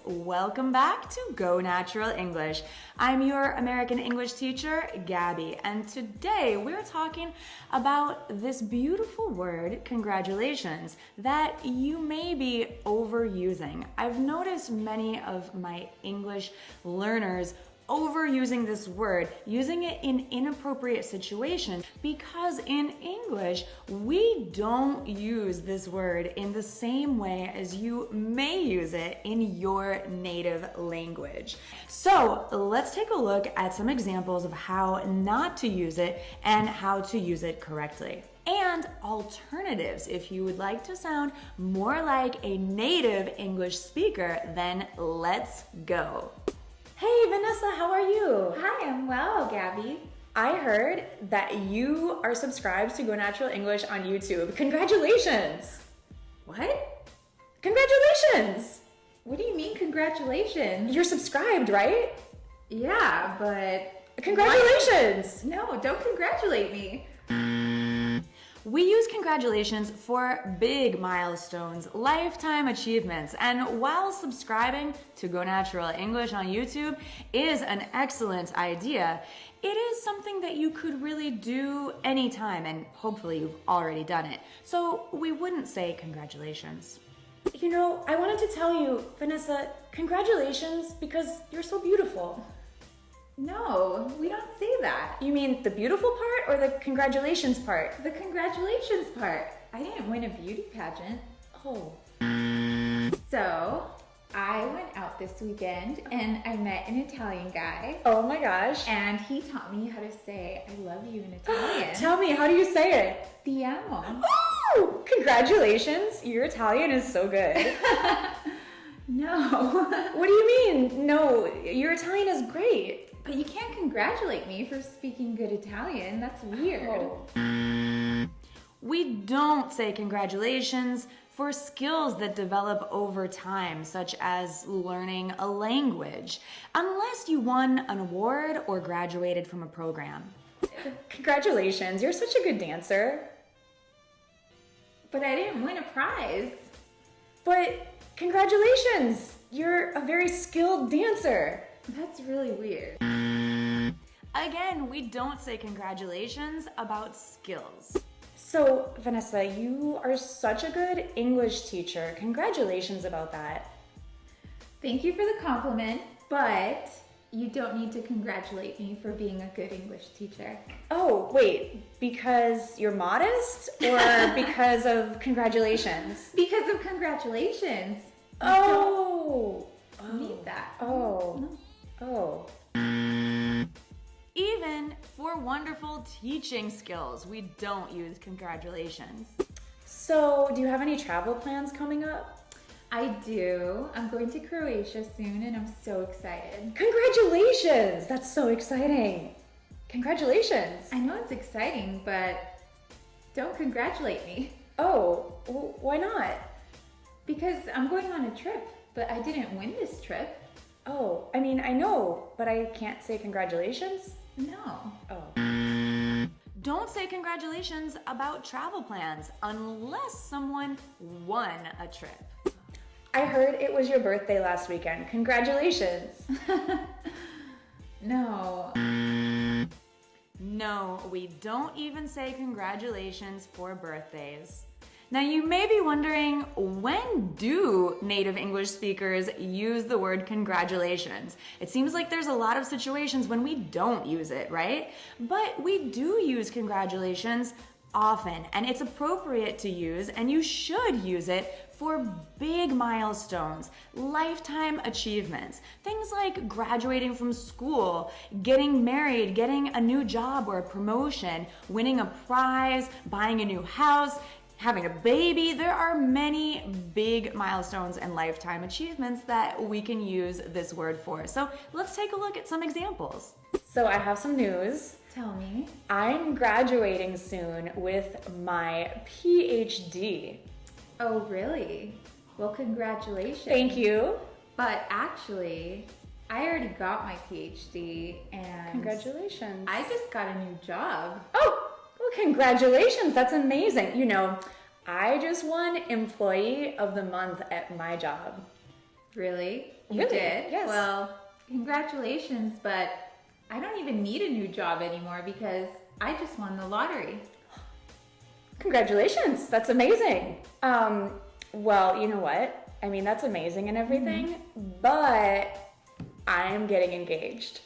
welcome back to Go Natural English. I'm your American English teacher, Gabby, and today we're talking about this beautiful word, congratulations, that you may be overusing. I've noticed many of my English learners overusing this word, using it in inappropriate situations, because in English, we don't use this word in the same way as you may use it in your native language. So let's take a look at some examples of how not to use it and how to use it correctly. And alternatives if you would like to sound more like a native English speaker, then let's go. Hey Vanessa, how are you? Hi, I'm well, Gabby. I heard that you are subscribed to Go Natural English on YouTube. Congratulations! What? Congratulations! What do you mean congratulations? You're subscribed, right? Yeah, but... Congratulations! What? No, don't congratulate me. We use congratulations for big milestones, lifetime achievements, and while subscribing to Go Natural English on YouTube is an excellent idea, it is something that you could really do anytime, and hopefully you've already done it. So we wouldn't say congratulations. You know, I wanted to tell you, Vanessa, congratulations because you're so beautiful. No, we don't say that. You mean the beautiful part or the congratulations part? The congratulations part. I didn't win a beauty pageant. Oh. So, I went out this weekend and I met an Italian guy. Oh my gosh. And he taught me how to say I love you in Italian. Tell me, how do you say it? Ti amo. Oh, congratulations. Your Italian is so good. No. What do you mean? No, your Italian is great. But you can't congratulate me for speaking good Italian. That's weird. Oh. We don't say congratulations for skills that develop over time, such as learning a language, unless you won an award or graduated from a program. Congratulations, you're such a good dancer. But I didn't win a prize. But congratulations, you're a very skilled dancer. That's really weird. Again, we don't say congratulations about skills. So, Vanessa, you are such a good English teacher. Congratulations about that. Thank you for the compliment, but you don't need to congratulate me for being a good English teacher. Oh, wait, because you're modest or because of congratulations? Because of congratulations. Oh. You need that. Oh. No. Oh. Even for wonderful teaching skills, we don't use congratulations. So, do you have any travel plans coming up? I do. I'm going to Croatia soon and I'm so excited. Congratulations! That's so exciting. Congratulations. I know it's exciting, but don't congratulate me. Oh, why not? Because I'm going on a trip, but I didn't win this trip. Oh, I mean, I know, but I can't say congratulations? No. Oh. Don't say congratulations about travel plans unless someone won a trip. I heard it was your birthday last weekend. Congratulations. No. No, we don't even say congratulations for birthdays. Now you may be wondering, when do native English speakers use the word congratulations? It seems like there's a lot of situations when we don't use it, right? But we do use congratulations often, and it's appropriate to use, and you should use it for big milestones, lifetime achievements, things like graduating from school, getting married, getting a new job or a promotion, winning a prize, buying a new house, having a baby. There are many big milestones and lifetime achievements that we can use this word for. So let's take a look at some examples. So I have some news. Tell me. I'm graduating soon with my PhD. Oh, really? Well, congratulations. Thank you. But actually, I already got my PhD and... Congratulations. I just got a new job. Oh! Well, congratulations, that's amazing. You know, I just won Employee of the Month at my job. Really? You Really? did? Yes. Well, congratulations, but I don't even need a new job anymore because I just won the lottery. Congratulations, that's amazing. Well, you know what? I mean, that's amazing and everything, but I'm getting engaged.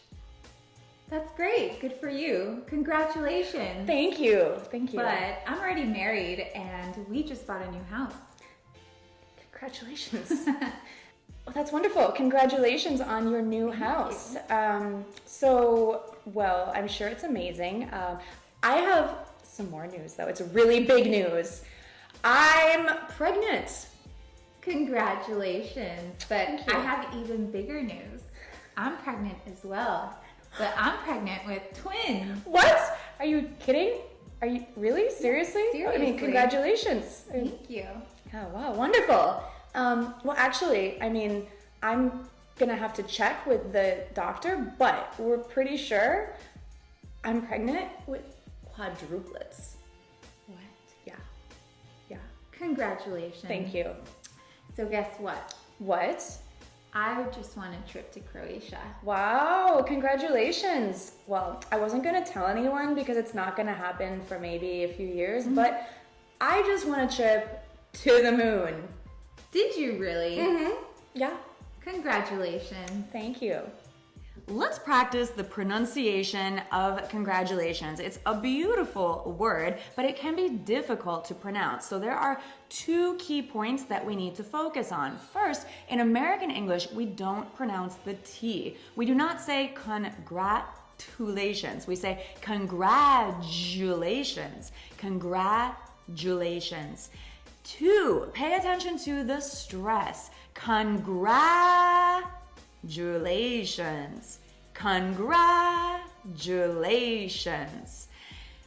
That's great. Good for you. Congratulations. Thank you. Thank you. But I'm already married and we just bought a new house. Congratulations. Well, that's wonderful. Congratulations on your new house. Well, I'm sure it's amazing. I have some more news though. It's really big news. I'm pregnant. Congratulations. But I have even bigger news. I'm pregnant as well. But I'm pregnant with twins. What? Are you kidding? Are you really? Seriously? Seriously. I mean, congratulations. Thank you. Oh, wow, wonderful. Well, actually, I mean, I'm gonna have to check with the doctor, but we're pretty sure I'm pregnant with quadruplets. What? Yeah. Congratulations. Thank you. So guess what? What? I just won a trip to Croatia. Wow, congratulations. Well, I wasn't gonna tell anyone because it's not gonna happen for maybe a few years, but I just won a trip to the moon. Did you really? Yeah. Congratulations. Thank you. Let's practice the pronunciation of congratulations. It's a beautiful word, but it can be difficult to pronounce. So there are two key points that we need to focus on. First, in American English, we don't pronounce the T. We do not say congratulations. We say congratulations. Congratulations. Two, pay attention to the stress. Congratulations. Congratulations.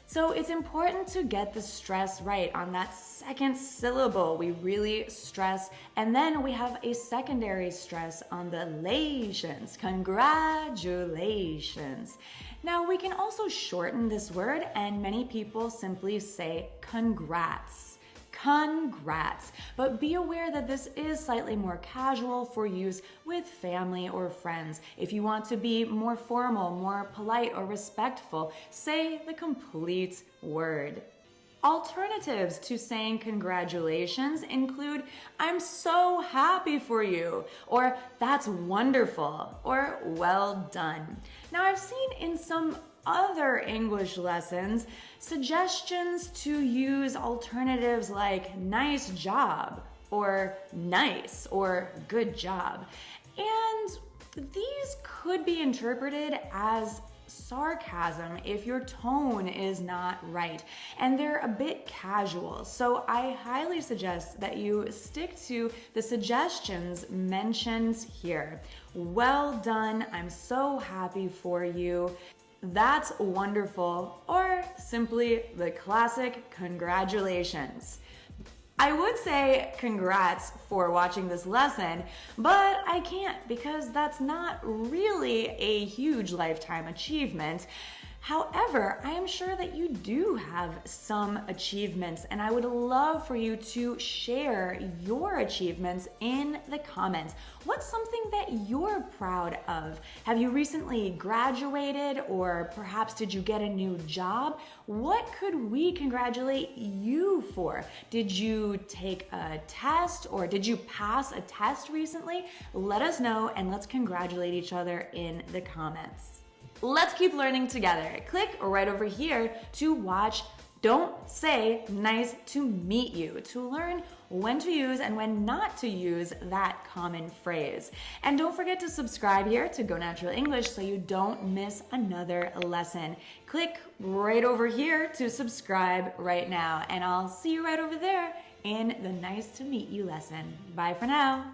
So it's important to get the stress right on that second syllable. We really stress, and then we have a secondary stress on the lations. Congratulations. Now we can also shorten this word, and many people simply say congrats. Congrats. But be aware that this is slightly more casual for use with family or friends. If you want to be more formal, more polite, or respectful, say the complete word. Alternatives to saying congratulations include, I'm so happy for you, or that's wonderful, or well done. Now, I've seen in some other English lessons suggestions to use alternatives like nice job, or nice, or good job. And these could be interpreted as sarcasm if your tone is not right and they're a bit casual. So I highly suggest that you stick to the suggestions mentioned here. Well done, I'm so happy for you, that's wonderful, or simply the classic congratulations. I would say congrats for watching this lesson, but I can't because that's not really a huge lifetime achievement. However, I am sure that you do have some achievements, and I would love for you to share your achievements in the comments. What's something that you're proud of? Have you recently graduated, or perhaps did you get a new job? What could we congratulate you for? Did you take a test, or did you pass a test recently? Let us know, and let's congratulate each other in the comments. Let's keep learning together. Click right over here to watch Don't Say Nice to Meet You to learn when to use and when not to use that common phrase. And don't forget to subscribe here to Go Natural English so you don't miss another lesson. Click right over here to subscribe right now, and I'll see you right over there in the Nice to Meet You lesson. Bye for now.